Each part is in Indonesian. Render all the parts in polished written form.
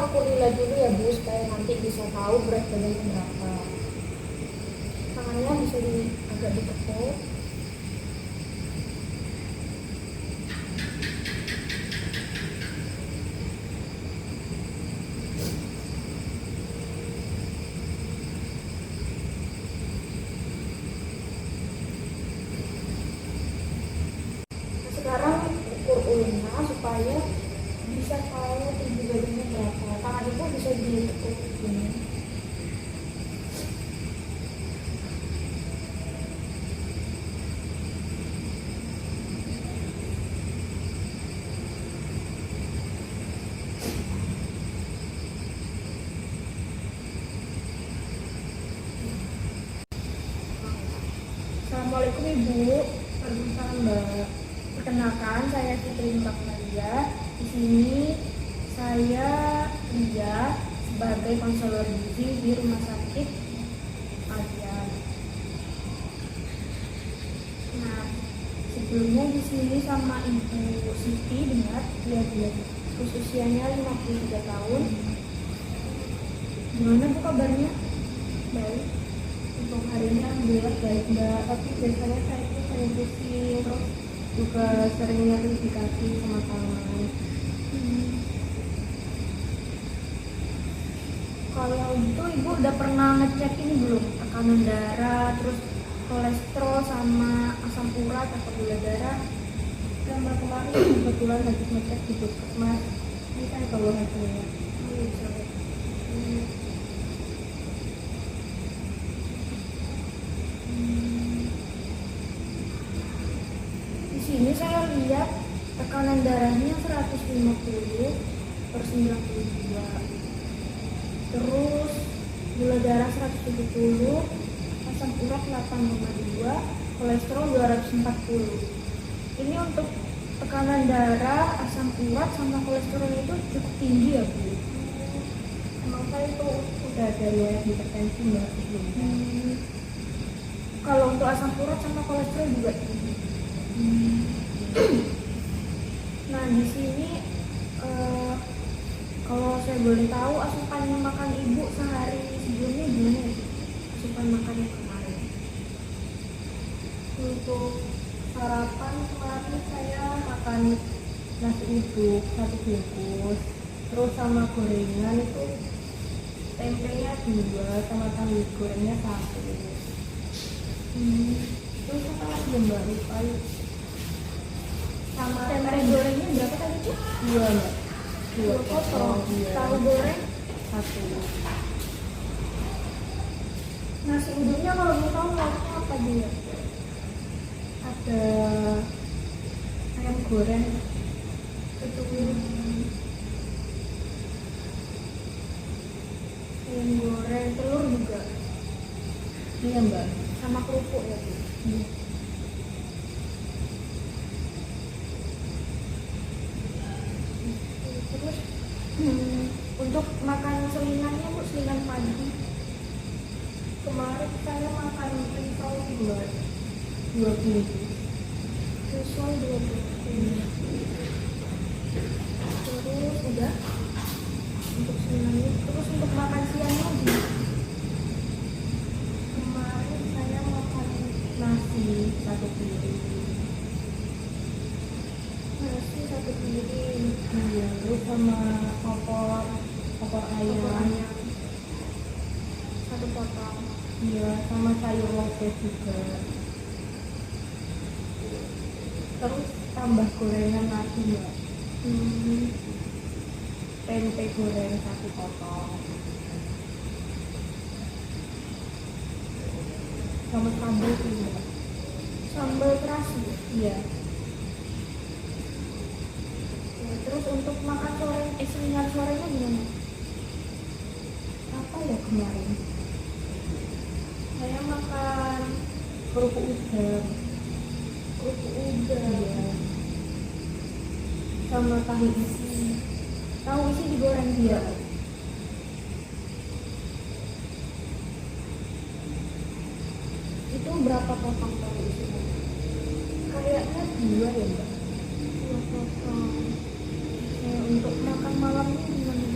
ukur nilai dulu ya Bu, supaya nanti bisa tahu berat badannya berapa. Tangannya bisa agak ditekuk. Sekarang ukur ulna supaya bisa tahu tinggi badannya berapa. Tangan ibu bisa ditekuk begini. Assalamualaikum Ibu. Waalaikumsalam Mbak. Perkenalkan, saya Fitri Maria. Di sini saya kerja sebagai konselor gizi di Rumah Sakit Alfian. Nah, sebelumnya di sini sama Ibu Siti dengar dia terus usianya 53 tahun. Gimana Bu kabarnya? Baik. Untuk hari ini alhamdulillah baik Mbak, tapi biasanya saya itu sering pusing, terus juga sering nyeri di kaki sama tangan. Kalau itu Ibu udah pernah ngecek ini belum? Tekanan darah, terus kolesterol sama asam urat atau gula darah? Yang kemarin kebetulan lagi ngecek di puskesmas, ini kan kalau hasilnya. Di sini saya lihat tekanan darahnya 150/92, terus gula darah 170, asam urat 8,2, kolesterol 240. Ini untuk tekanan darah, asam urat sama kolesterol itu cukup tinggi ya Bu? Emang saya itu udah ada riwayat hipertensi Mbak sebelumnya. Kalau untuk asam urat sama kolesterol juga tinggi. Nah di sini kalau saya boleh tahu asupan makan Ibu sehari sebelumnya gimana ya? Asupan makannya kemarin. Untuk sarapan kemarin saya makan nasi uduk 1 bungkus, terus sama gorengan itu tempenya 2 sama tahu gorengnya 1. Terus apa lagi Mbak lupa? Sama Tempe gorengnya berapa tadi Bu? 2 Mbak. 2 potong. Iya. Tahu goreng 1. nasi uduknya kalau mau tahu lauknya apa dia? Ada ayam goreng Itu ayam goreng, telur juga, iya Mbak. sama kerupuk ya Bu. Terus untuk makan selingannya Bu, selingan pagi Kemarin saya makan risol 2 bungkus. risol 20. Terus udah untuk selingannya. Terus untuk makan siangnya gimana? Kemarin saya makan nasi 1 piring. Nasi 1 piring. Iya, terus sama opor ayam. Opor ayam 1 potong. Iya, sama sayur lodeh juga. Terus tambah gorengan lagi Mbak. Tempe goreng 1 potong. Sama sambal juga. Sambal terasi. Iya. Ya, terus untuk makan sore, selingan sorenya gimana? Apa ya kemarin? Saya makan Kerupuk udang. kerupuk udang. Iya. Sama tahu isi. Tahu isi digoreng dia. Itu berapa potong tahu isinya? Kayaknya 2 ya Mbak. 2 potong. Untuk makan malamnya gimana?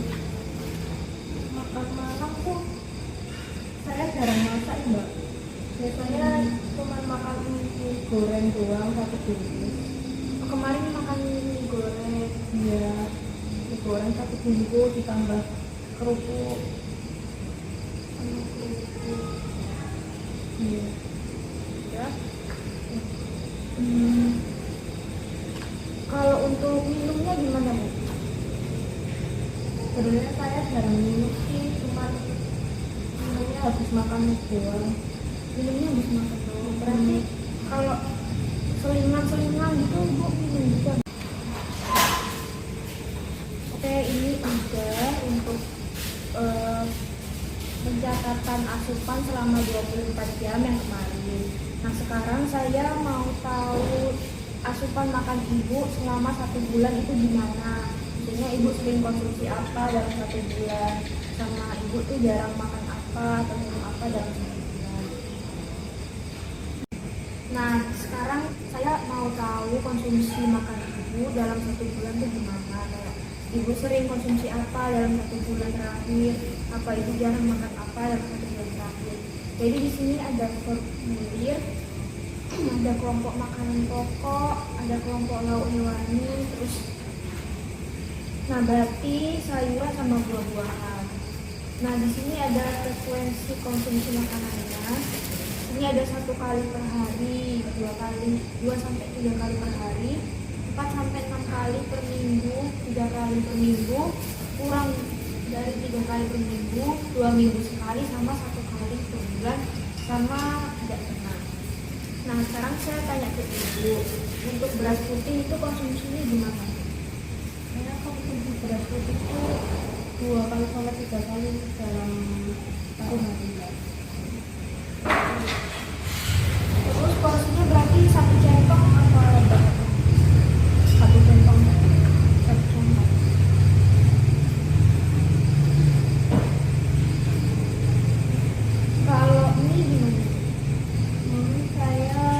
Biasanya cuma makan mie goreng doang satu bungkus. Kemarin makan mie goreng. Iya, mie goreng satu bungkus ditambah kerupuk. Sama kerupuk. Iya. Ya. Hmm. Kalau untuk minumnya gimana, Bu? Sebenarnya saya jarang minum sih, cuma minumnya habis makan mie doang. Minumnya habis makan doang. Berarti kalau selingan gitu Bu minum juga. Oke, ini udah untuk pencatatan asupan selama 24 jam yang kemarin. Nah, sekarang saya mau tahu asupan makan ibu selama 1 bulan itu gimana. Maksudnya ibu sering konsumsi apa dalam 1 bulan, sama ibu tuh jarang makan apa atau minum apa dalam 1 bulan. Nah, sekarang saya mau tahu konsumsi makan ibu dalam 1 bulan itu gimana. Kayak ibu sering konsumsi apa dalam 1 bulan terakhir, apa ibu jarang makan apa dalam 1 bulan terakhir. Jadi di sini ada formulir, ada kelompok makanan pokok, ada kelompok lauk hewani, terus nabati, sayuran sama buah-buahan. Nah, di sini ada frekuensi konsumsi makanannya. Ini ada 1 kali per hari, 2 sampai 3 kali per hari, 4 sampai 6 kali per minggu, 3 kali per minggu, kurang dari 3 kali per minggu, 2 minggu sekali, sama 1 kali per bulan, sama tidak pernah. Nah, sekarang saya tanya ke ibu, untuk beras putih itu konsumsinya gimana? Saya konsumsi beras putih itu 2 kali sampai 3 kali dalam satu hari. Terus porsinya berarti 1 centong apa berapa? 1 centong. 1 centong. Kalau ini gimana? Saya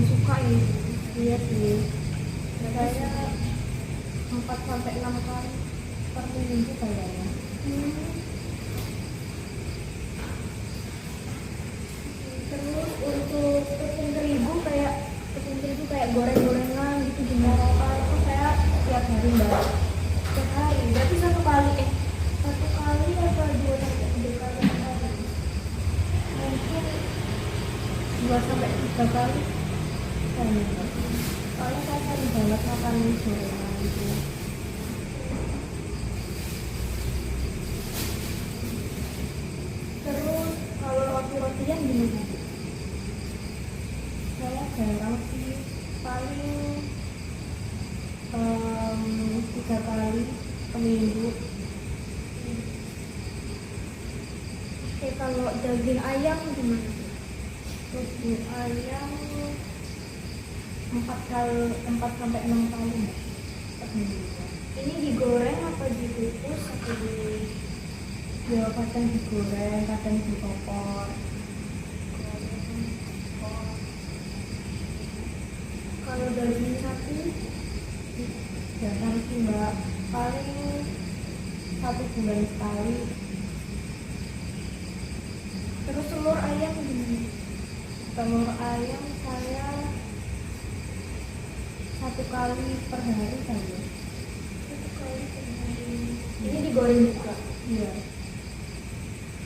Suka ya ibu? iya sih. Saya 4 sampai 6 kali per minggu kayaknya. Terus untuk tepung terigu kayak goreng-gorengan gitu gimana? Kalau itu saya tiap hari mbak. Setiap hari, berarti 1 kali apa 2 sampai 3 kali per hari? Mungkin 2 sampai 3 kali kayaknya mbak. Soalnya saya sering banget makan mie gorengan gitu. Terus kalau roti-rotian gimana? Saya jarang sih, paling 3 kali seminggu. Oke, kalau daging ayam gimana? Daging ayam 4 sampai 6 kali mbak, per minggu. Ini digoreng apa dikukus atau Ya kadang digoreng, kadang dipopor. kalau daging sapi? Jarang sih mbak, paling 1 bulan sekali. Terus telur ayam gimana? Telur ayam saya 1 kali per hari saja. 1 kali per hari. Ini digoreng juga. Iya.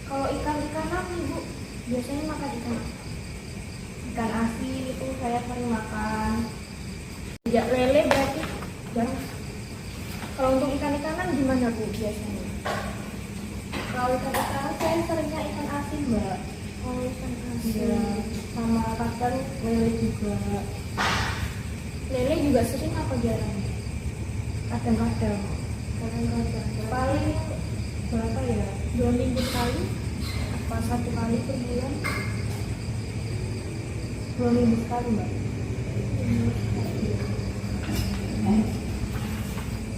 Kalau ikan-ikanan ibu biasanya makan ikan apa? Ikan asin itu saya sering makan. Ya, lele berarti jarang. Kalau untuk ikan-ikanan gimana bu biasanya? Kalau ikan saya seringnya ikan asin mbak. Oh, ikan Iya. asin. Sama kadang lele juga. Lele juga sering apa jarang? Kadang-kadang. Kadang-kadang. Paling berapa ya? 2 minggu sekali? Apa 1 kali per bulan? 2 minggu sekali mbak.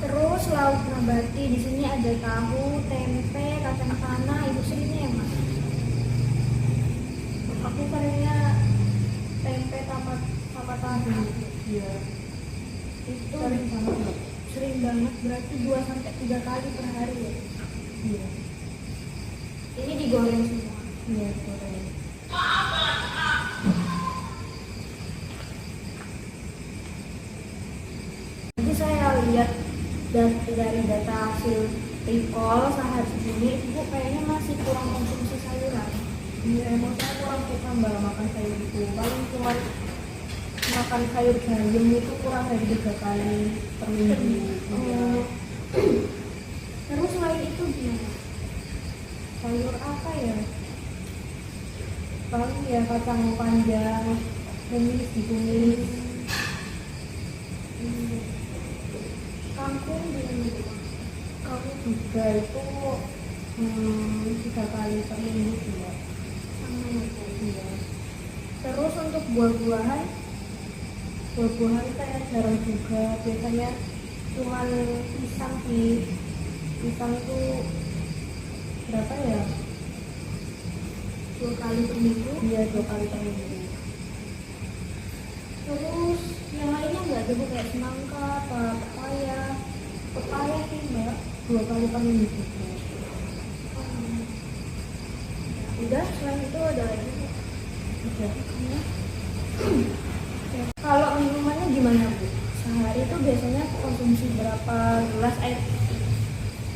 Terus lauk nabati di sini ada tahu, tempe, kacang tanah. Ibu seringnya yang mana? Aku seringnya tempe sama tahu. Iya. Itu Sering banget mbak. sering banget, berarti 2 sampai 3 kali per hari ya. Iya. Ini digoreng semua. Iya, sore. Jadi saya lihat dari data hasil recall sehari ini ibu kayaknya masih kurang konsumsi sayuran. Iya, emang saya kurang suka mbak makan sayur itu. Paling cuma makan sayur bayam itu kurang dari 3 kali per minggu. Oh. Terus selain itu gimana? Sayur apa ya? Paling ya kacang panjang, ditumis. Kangkung gimana? Kamu juga itu 3 kali per minggu juga. Sama ya Bu. Iya. Terus untuk buah-buahan Buah-buahan saya jarang juga. Biasanya cuman pisang sih. Pisang itu berapa ya? 2 kali per minggu. Iya, 2 kali per minggu. Terus yang lainnya nggak ada Bu, kayak semangka, pepaya. Pepaya sih mbak, 2 kali per minggu juga. Udah, selain itu ada lagi Bu? Udah. Kalau minumannya gimana Bu? Sehari itu biasanya konsumsi berapa gelas air putih?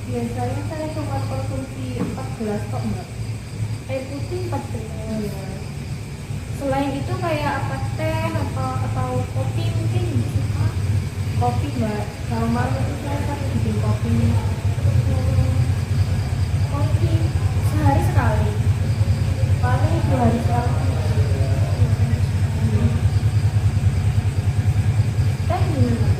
Biasanya saya cuma konsumsi 4 gelas kok mbak. Air putih 4 gelas. Iya. Selain itu kayak apa, teh atau kopi mungkin suka? Kopi mbak, kalau malam itu saya kan bikin kopi. Kopi sehari sekali. Paling 2 hari sekali. Teh gimana Bu?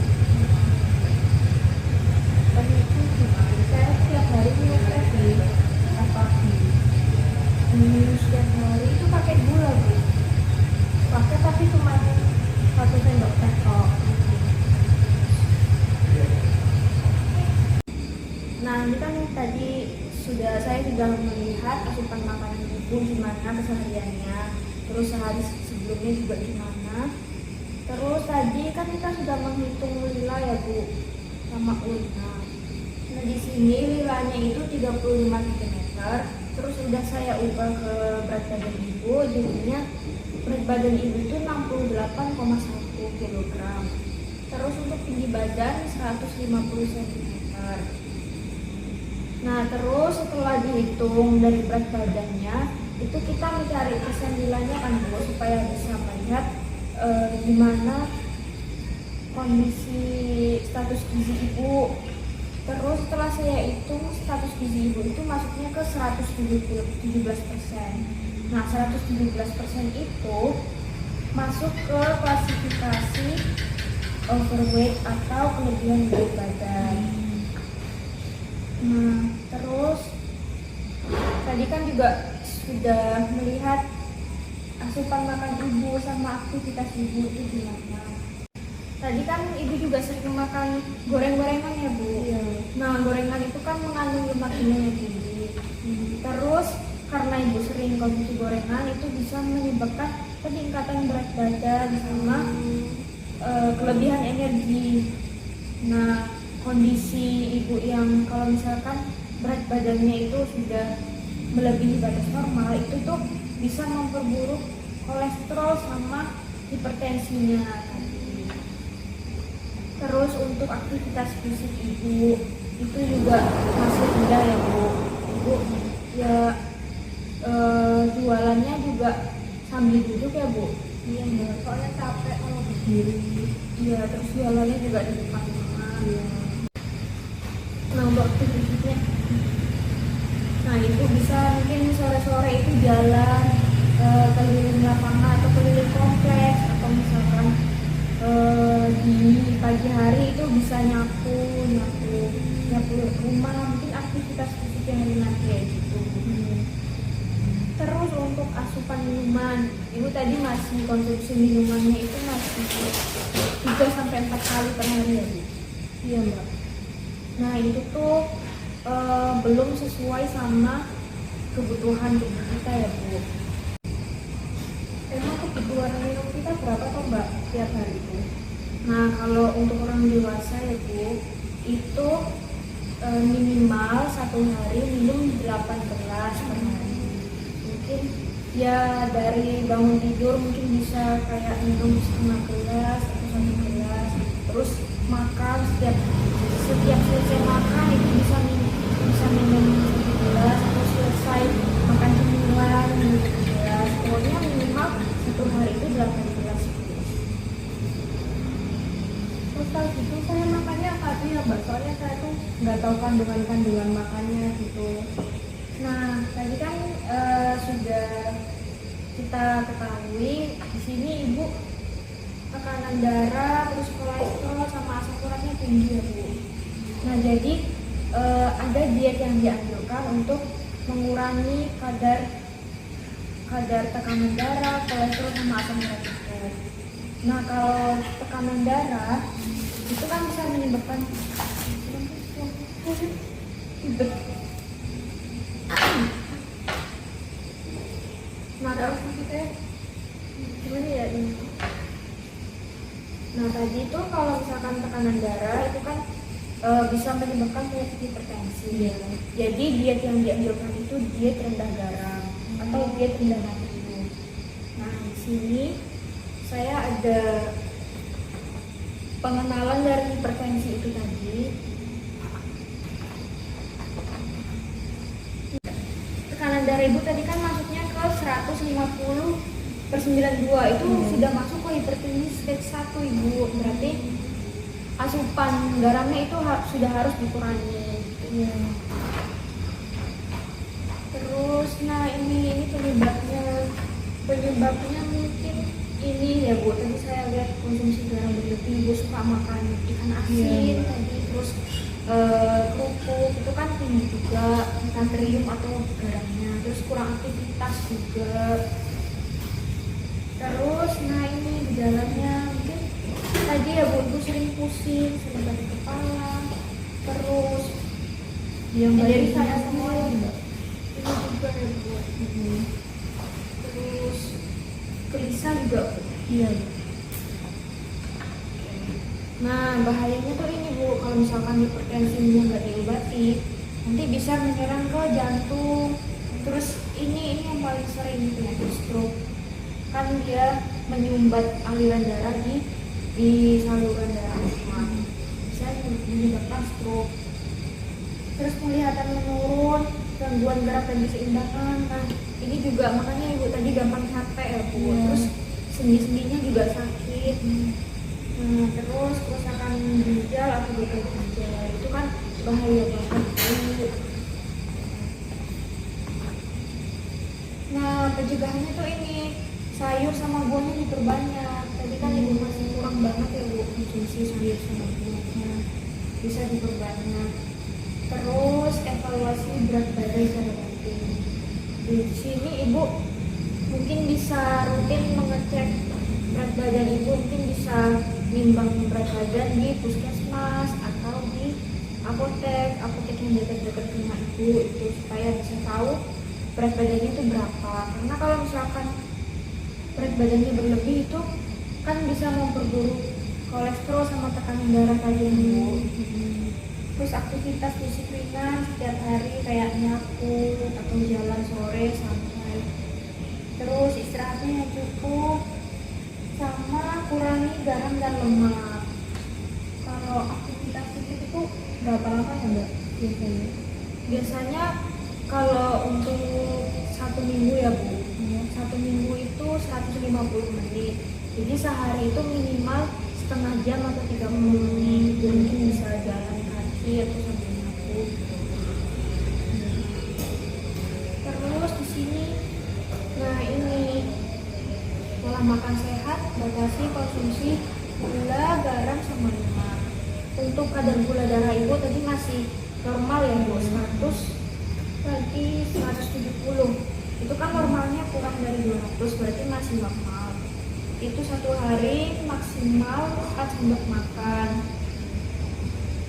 Tadi itu gimana? Saya setiap hari minum teh sih, pas pagi. Setiap hari itu pakai gula Bu? Pakai tapi cuma 1 sendok teh kok. Nah, ini kan tadi saya sudah melihat asupan makanan ibu gimana kesehariannya, terus sehari sebelumnya juga gimana. Terus tadi kan kita sudah menghitung lila ya Bu, sama ulna. Nah di sini lilanya itu 35 cm, terus udah saya ubah ke berat badan ibu, jadinya berat badan ibu itu 68,1 kg. Terus untuk tinggi badan 150 cm. Nah terus setelah dihitung dari berat badannya, itu kita mencari persendilannya kan Bu, supaya bisa melihat gimana kondisi status gizi ibu. Terus setelah saya hitung status gizi ibu itu masuknya ke 117%. Nah 117% itu masuk ke klasifikasi overweight atau kelebihan berat badan. Nah terus tadi kan juga sudah melihat asupan makan ibu sama aktivitas ibu itu gimana. Tadi kan ibu juga sering makan goreng-gorengan ya Bu. Iya. Nah gorengan itu kan mengandung lemak jenuh yang tinggi. Terus karena ibu sering konsumsi gorengan itu bisa menyebabkan peningkatan berat badan sama kelebihan energi. Nah kondisi ibu yang kalau misalkan berat badannya itu sudah melebihi batas normal, itu tuh bisa memperburuk kolesterol sama hipertensinya tadi. Terus untuk aktivitas fisik ibu itu juga masih rendah ya Bu. Ibu ya jualannya juga sambil duduk ya Bu. Iya mbak, soalnya capek kalau berdiri. Iya, terus jualannya juga di depan rumah. Iya. Nah untuk aktivitasnya, nah ibu bisa mungkin sore-sore itu jalan keliling lapangan atau keliling kompleks, atau misalkan di pagi hari itu bisa nyapu rumah, mungkin aktivitas fisik yang ringan kayak gitu. Terus untuk asupan minuman, ibu tadi masih konsumsi minumannya itu masih 3-4 kali per hari ya Bu? Iya mbak. Nah itu tuh belum sesuai sama kebutuhan tubuh kita ya Bu. Emang kebutuhan minum kita berapa kok mbak tiap hari itu? Nah kalau untuk orang dewasa ya Bu, itu minimal satu hari minum 8 gelas per hari. mungkin ya dari bangun tidur mungkin bisa kayak minum setengah gelas atau 1 gelas, terus makan setiap selesai makan itu bisa minum 1 gelas, atau selesai makan cemilan minum 1 gelas, pokoknya minimal 1 hari itu 8 gelas. Terus kalau gitu saya makannya apa aja ya Mbak? Soalnya saya tuh nggak tahu kandungan makannya gitu. Nah, tadi kan sudah kita ketahui di sini Ibu tekanan darah, terus kolesterol sama asam uratnya tinggi ya Bu. Nah, jadi ada diet yang dianjurkan untuk mengurangi kadar tekanan darah, kolesterol sama asam urat itu. Nah, kalau tekanan darah itu kan bisa menyebabkan nah, gimana ya ini? Nah, tadi itu kalau misalkan tekanan darah itu kan bisa menyebabkan penyakit hipertensi. Jadi diet yang dianjurkan itu diet rendah garam atau diet rendah natrium. Nah, di sini saya ada pengenalan dari hipertensi itu tadi. Tekanan darah Ibu tadi kan masuknya ke 150/92, itu sudah masuk ke hipertensi stage 1 Ibu. Berarti asupan garamnya itu sudah harus dikurangi. Terus nah ini penyebabnya mungkin ini ya Bu, tadi saya lihat konsumsi garam berlebih, Ibu suka makan ikan asin tadi, terus kerupuk itu kan tinggi juga natrium atau garamnya, terus kurang aktivitas juga. Terus nah ini gejalanya mungkin tadi ya Bu, Ibu sering pusing, sering sakit kepala, terus Yang dari dari saya semua ini juga ya Bu. Terus gelisah juga Bu. Iya. Nah, bahayanya tuh ini Bu, kalau misalkan hipertensinya nggak diobati, nanti bisa menyerang ke jantung. Terus ini yang paling sering penyakit stroke. Kan dia menyumbat aliran darah di saluran darah otak, bisa menyebabkan stroke. Terus penglihatan menurun, gangguan gerak dan keseimbangan. Nah, ini juga makanya Ibu tadi gampang capek ya Bu. Terus sendi-sendinya juga sakit. Nah, terus kerusakan ginjal atau gagal ginjal itu kan bahaya banget Bu. Nah, pencegahannya tuh ini sayur sama buahnya diperbanyak. Tadi kan Ibu masih kurang banget ya Bu konsumsi sayur sama buahnya, bisa diperbanyak. Terus evaluasi berat badan secara rutin. Di sini Ibu mungkin bisa rutin mengecek berat badan Ibu, mungkin bisa nimbang berat badan di puskesmas atau di apotek yang dekat-dekat rumah Ibu itu, supaya bisa tahu berat badannya itu berapa. Karena kalau misalkan berat badannya berlebih itu kan bisa memperburuk kolesterol sama tekanan darah tadi Ibu. Terus aktivitas fisik ringan setiap hari kayak nyapu atau jalan sore santai. Terus istirahatnya yang cukup, sama kurangi garam dan lemak. Kalau aktivitas fisik itu berapa lama ya Mbak biasanya? Biasanya kalau untuk 1 minggu ya Bu, 1 minggu itu 150 menit. Jadi sehari itu minimal setengah jam atau 30 menit. Mungkin bisa jalan kaki atau sambil nyapu. Terus di sini, nah ini pola makan sehat, batasi konsumsi gula, garam, sama lemak. Untuk kadar gula darah Ibu tadi masih normal ya Bu, 170. Itu kan normalnya kurang dari 200, berarti masih normal. Itu 1 hari maksimal 4 sendok makan.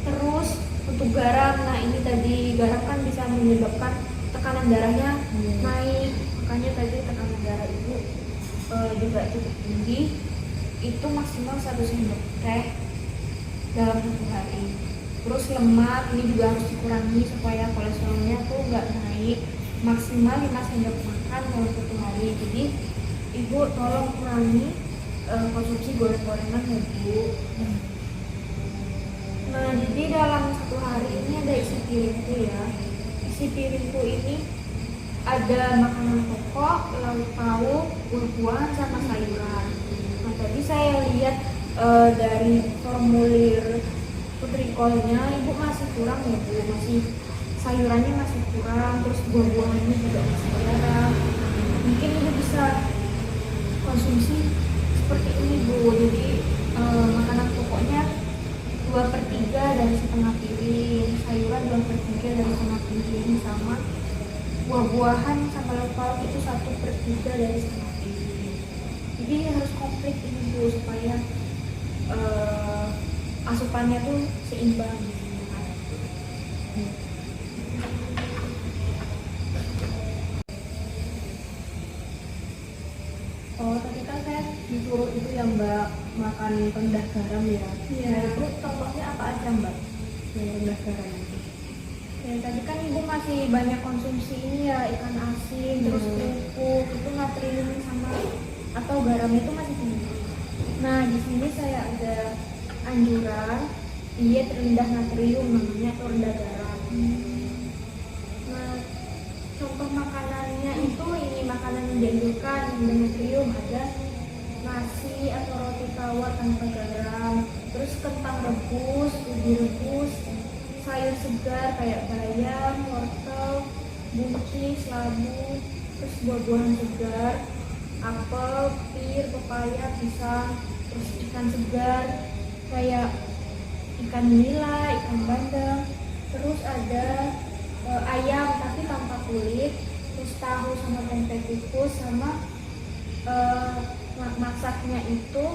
Terus untuk garam, nah ini tadi garam kan bisa menyebabkan tekanan darahnya naik, makanya tadi tekanan darah Ibu juga cukup tinggi. Itu maksimal 1 sendok teh dalam 1 hari. Terus lemak ini juga harus dikurangi supaya kolesterolnya tuh nggak naik. maksimal 5 sendok makan dalam satu hari. Jadi ibu tolong kurangi konsumsi goreng-gorengan ya bu. Nah jadi dalam satu hari ini ada isi piringku ya. Isi piringku ini ada makanan pokok, lauk pauk, buah-buahan sama sayuran. Nah tadi saya lihat dari formulir Putrikolnya ibu masih kurang ya bu, masih sayurannya masih kurang, terus buah-buahannya juga masih kurang. Mungkin ibu bisa konsumsi seperti ini bu. Jadi makanan pokoknya 2/3 dari setengah piring, sayuran 2/3 dari setengah piring, sama buah-buahan sama lauk pauk itu 1/3 dari setengah piring. Jadi harus komplit ini bu supaya asupannya tuh seimbang. Oh, tadi kan saya disuruh itu ya Mbak makan rendah garam ya. Iya. Nah, itu contohnya apa aja Mbak yang rendah garam itu? Ya, tadi kan ibu masih banyak konsumsi ini ya, ikan asin, terus kerupuk, itu natrium sama atau garam itu masih tinggi. Nah di sini saya ada anjuran diet rendah natrium namanya, atau rendah garam. Nah contoh makanannya itu ini makanan yang dianjurkan rendah natrium ada nasi atau roti tawar tanpa garam, terus kentang rebus, ubi rebus, sayur segar kayak bayam, wortel, buncis, labu, terus buah-buahan segar, apel, pir, pepaya, pisang, terus ikan segar kayak ikan nila, ikan bandeng, terus ada ayam tapi tanpa kulit, terus tahu sama tempe tikus, sama masaknya itu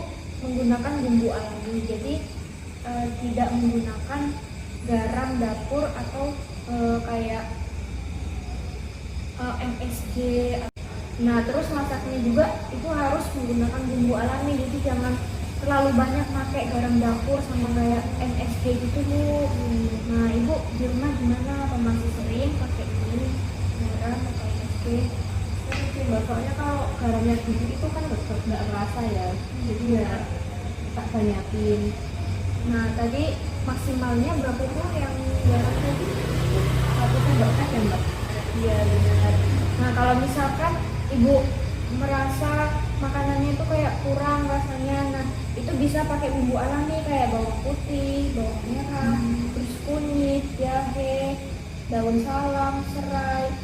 menggunakan bumbu alami, jadi tidak menggunakan garam dapur atau kayak MSG. Nah terus masaknya juga itu harus menggunakan bumbu alami, jadi jangan terlalu banyak pakai garam dapur sama kayak MSG gitu bu. Nah ibu di rumah gimana, apa masih sering pakai ini garam atau MSG? Mbak, soalnya kalau garamnya sedikit itu kan nggak terasa ya, jadi ya tak banyakin. Nah tadi maksimalnya berapa tuh yang garam tadi? 1 sendok teh ya Mbak? Iya benar. Nah kalau misalkan ibu merasa makanannya itu kayak kurang rasanya, nah itu bisa pakai bumbu alami kayak bawang putih, bawang merah, terus kunyit, jahe, daun salam, serai,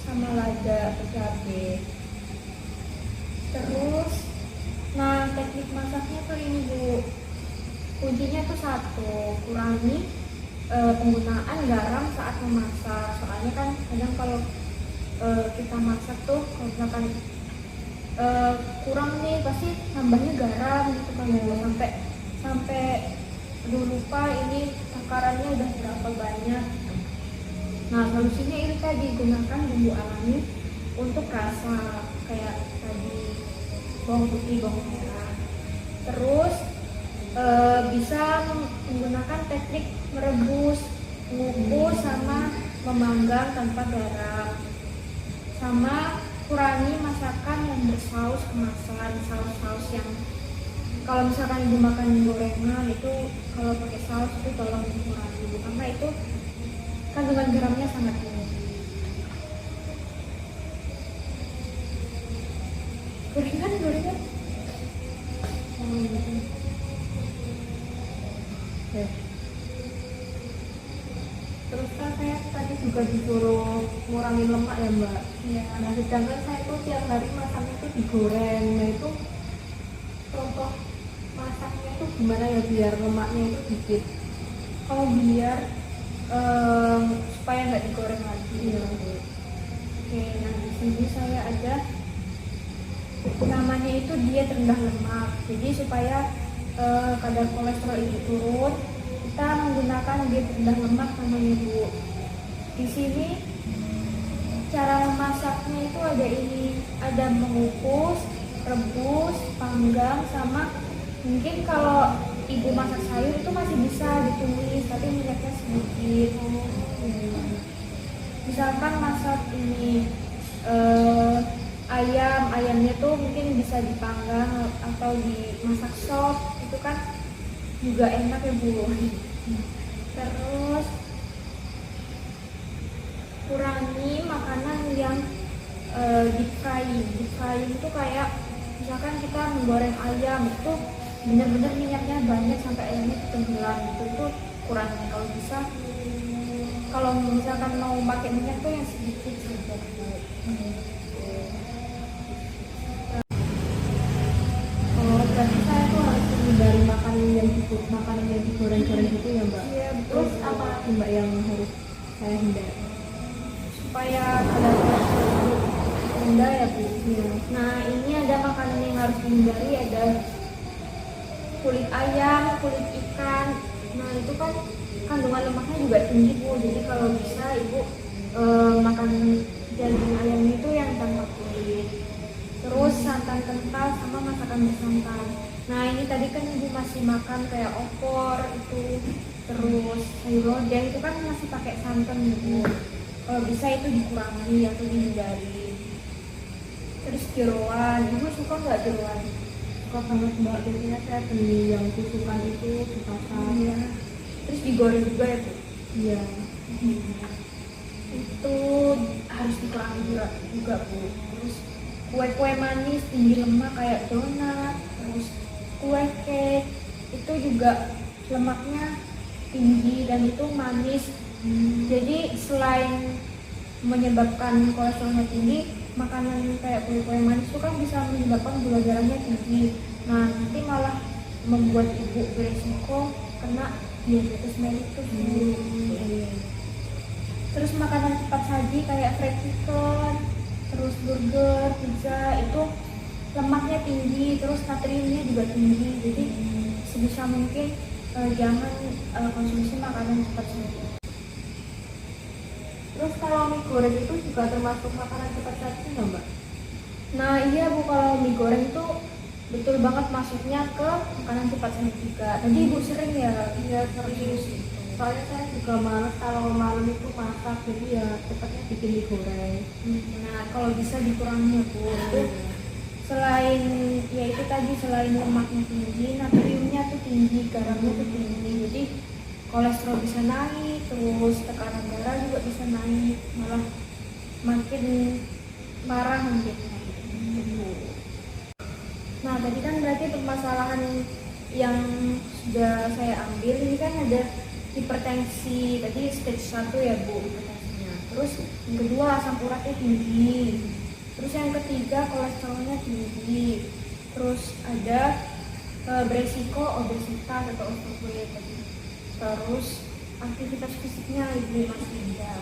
sama lada atau cabai. Terus nah teknik masaknya tuh ini bu, kuncinya tuh satu, kurangi penggunaan garam saat memasak. Soalnya kan kadang kalau kita masak tuh kalau misalkan kurang nih pasti tambahnya garam gitu kan ya, sampai aduh lupa ini takarannya udah berapa banyak. Nah solusinya ini tadi, gunakan bumbu alami untuk rasa kayak tadi bawang putih, bawang merah. Terus bisa menggunakan teknik merebus, mengukus, sama memanggang tanpa garam. Sama kurangi masakan yang bersaus kemasan, saus-saus yang kalau misalkan ibu makan gorengan itu kalau pakai saus itu tolong dikurangi ibu, karena itu kandungan garamnya sangat tinggi. Gorengan. Ya. Terus kan saya tadi juga disuruh ngurangin lemak ya Mbak. Iya. Nah sedangkan saya tuh tiap hari masaknya itu digoreng. Nah itu contoh masaknya itu gimana ya biar lemaknya itu dikit? Kalau biar supaya nggak digoreng lagi. Iya. Oke, nah di sini saya ada namanya itu diet rendah lemak. Jadi supaya kadar kolesterol itu turun, kita menggunakan diet rendah lemak namanya bu. Di sini cara memasaknya itu ada ini, ada mengukus, rebus, panggang, sama mungkin kalau ibu masak sayur itu masih bisa ditumis tapi minyaknya sedikit. misalkan masak ini ayamnya tuh mungkin bisa dipanggang atau dimasak sop, itu kan juga enak ya Bu. Terus kurangi makanan yang deep frying. Deep frying itu kayak misalkan kita menggoreng ayam itu bener-bener minyaknya banyak sampai ayamnya tenggelam, itu kurangi. Kalau bisa, kalau misalkan mau pakai minyak tuh yang sedikit saja Bu. Oh, berarti saya tuh harus menghindari makanan yang digoreng-goreng gitu ya Mbak? Iya, Terus apa lagi Mbak yang harus saya hindari? supaya kadar kolesterol rendah ya Bu. Iya. Nah, ini ada makanan yang harus dihindari, ada kulit ayam, kulit ikan. Nah, itu kan kandungan lemaknya juga tinggi Bu. Jadi kalau bisa Ibu makan daging ayam itu yang tanpa kulit. Terus santan kental sama masakan bersantan. Nah, ini tadi kan Ibu masih makan kayak opor itu, terus sayur lodeh itu kan masih pakai santan Bu. Kalau bisa itu dikurangi atau dihindari. Terus jeroan, Ibu suka nggak jeroan? Suka banget Mbak, biasanya saya beli yang tusukan itu di pasar. Iya. Terus digoreng juga ya Bu? Iya. Itu harus dikurangi juga Bu. Terus kue-kue manis tinggi lemak kayak donat, terus kue cake itu juga lemaknya tinggi dan itu manis. Jadi selain menyebabkan kolesterolnya tinggi, makanan kayak kue-kue manis itu kan bisa menyebabkan gula darahnya tinggi. Nah, nanti malah membuat Ibu beresiko kena diabetes mellitus. Terus makanan cepat saji kayak fried chicken, terus burger, pizza itu lemaknya tinggi, terus natriumnya juga tinggi. Jadi sebisa mungkin jangan konsumsi makanan cepat saji. Terus kalau mie goreng itu juga termasuk makanan cepat saji nggak Mbak? Nah iya Bu, kalau mie goreng itu betul banget masuknya ke makanan cepat saji juga. Tadi Ibu sering ya? Iya serius. Soalnya saya juga males kalau malam itu masak, jadi ya cepatnya bikin mie goreng. Nah kalau bisa dikurangi ya Bu. Itu selain ya itu tadi, selain lemaknya tinggi, natriumnya tuh tinggi, garamnya tuh tinggi. Jadi kolesterol bisa naik, terus tekanan darah juga bisa naik, malah makin marah mungkin. Nah tadi kan berarti permasalahan yang sudah saya ambil ini kan ada hipertensi, tadi stage 1 ya Bu hipertensinya. Terus yang kedua asam uratnya tinggi. Terus yang ketiga kolesterolnya tinggi. Terus ada beresiko obesitas atau overweight tadi. Terus aktivitas fisiknya Ibu masih rendah.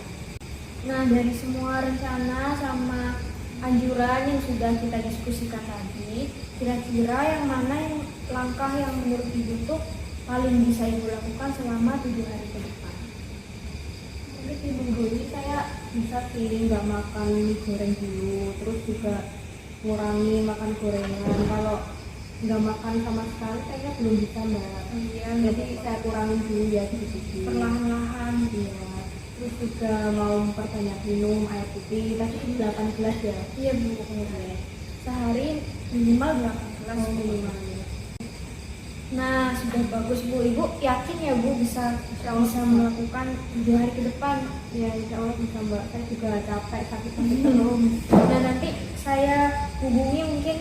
Nah dari semua rencana sama anjuran yang sudah kita diskusikan tadi, kira-kira yang mana yang langkah yang menurut Ibu tuh paling bisa Ibu lakukan selama 7 hari ke depan? Tapi di minggu ini saya bisa sih nggak makan mie goreng dulu, terus juga kurangi makan gorengan. Kalau nggak makan sama sekali kayaknya belum bisa Mbak. Iya, Jadi saya kurangin dulu ya sedikit. perlahan-lahan. Iya. Terus juga mau memperbanyak minum air putih. Tadi 8 gelas ya. Iya Bu, sehari minimal 8 gelas. Minimal ya. Nah sudah bagus Bu, Ibu yakin ya Bu bisa melakukan 7 hari ke depan? Ya insya Allah bisa Mbak. Saya juga capek sakit-sakit terus. Nah nanti saya hubungi mungkin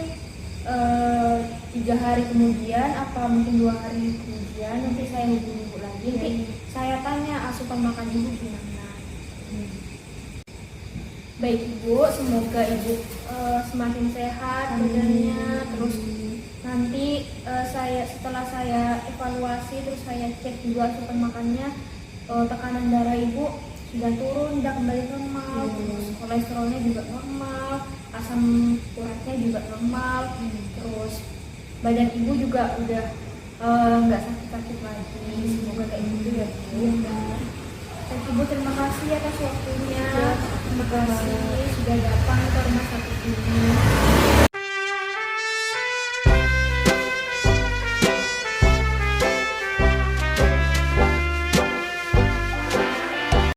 3 hari kemudian atau mungkin 2 hari kemudian, nanti saya hubungi Ibu lagi. Nanti saya tanya asupan makan Ibu gimana. Baik Ibu, semoga Ibu semakin sehat badannya. Terus nanti setelah saya evaluasi, terus saya cek juga asupan makannya, tekanan darah Ibu sudah turun, sudah kembali normal, terus kolesterolnya juga normal, asam uratnya juga normal, terus badan Ibu juga udah nggak sakit-sakit lagi. Semoga kayak gitu ya Bu. Ibu terima kasih atas waktunya. Terima kasih sudah datang ke rumah sakit ini.